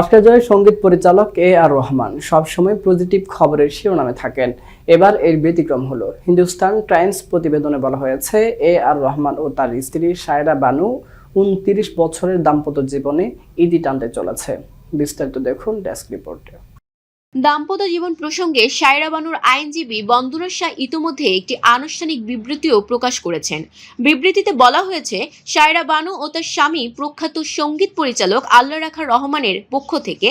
Oscar জয়ী সঙ্গীত পরিচালক আর রহমান সবসময় পজিটিভ খবরের শিরোনামে থাকেন। এবার এর ব্যতিক্রম হলো হিন্দুস্তান টাইমস প্রতিবেদনে বলা হয়েছে আর রহমান ও তার স্ত্রী সায়রা বানু 29 বছরের দাম্পত্য জীবনে ইতি টানতে চলেছে। বিস্তারিত দেখুন ডেস্ক রিপোর্টে। দাম্পত্য জীবন প্রসঙ্গে সায়রা বানুর আইনজীবী বন্দনা শাহ ইতিমধ্যে একটি আনুষ্ঠানিক বিবৃতিও প্রকাশ করেছেন। বিবৃতিতে বলা হয়েছে, সায়রা বানু ও তার স্বামী প্রখ্যাত সঙ্গীত পরিচালক আল্লাহ রাখা রহমানের পক্ষ থেকে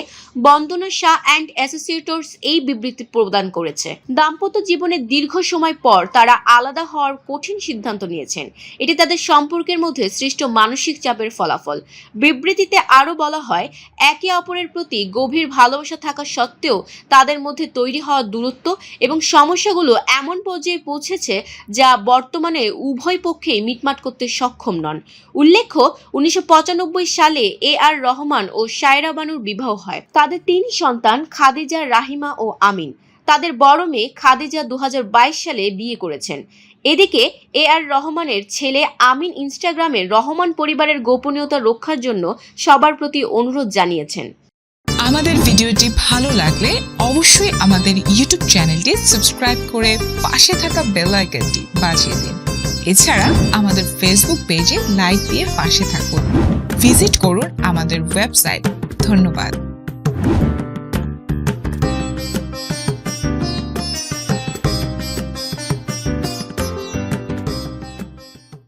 বন্দনা শাহ অ্যান্ড অ্যাসোসিয়েটস এই বিবৃতি প্রদান করেছে। দাম্পত্য জীবনের দীর্ঘ সময় পর তারা আলাদা হওয়ার কঠিন সিদ্ধান্ত নিয়েছেন। এটি তাদের সম্পর্কের মধ্যে সৃষ্ট মানসিক চাপের ফলাফল। বিবৃতিতে আরও বলা হয়, একে অপরের প্রতি গভীর ভালোবাসা থাকা সত্ত্বেও তাদের মধ্যে তৈরি হওয়া দূরত্ব এবং সমস্যাগুলো এমন পর্যায়ে পৌঁছেছে যা বর্তমানে উভয় পক্ষেই মিটমাট করতে সক্ষম নন। উল্লেখ্য, 1995 সালে আর রহমান ও সায়রা বানুর বিবাহ হয়। তাদের 3 সন্তান খাদিজা, রাহিমা ও আমিন। তাদের বড় মেয়ে খাদিজা 2022 সালে বিয়ে করেছেন। এদিকে আর রহমানের ছেলে আমিন ইনস্টাগ্রামে রহমান পরিবারের গোপনীয়তা রক্ষার জন্য সবার প্রতি অনুরোধ জানিয়েছেন। আমাদের ভিডিওটি ভালো লাগলে অবশ্যই আমাদের ইউটিউব চ্যানেলটি সাবস্ক্রাইব করে পাশে থাকা বেল আইকনটি বাজিয়ে দিন। এছাড়া আমাদের ফেসবুক পেজে লাইক দিয়ে পাশে থাকুন। ভিজিট করুন আমাদের ওয়েবসাইট। ধন্যবাদ।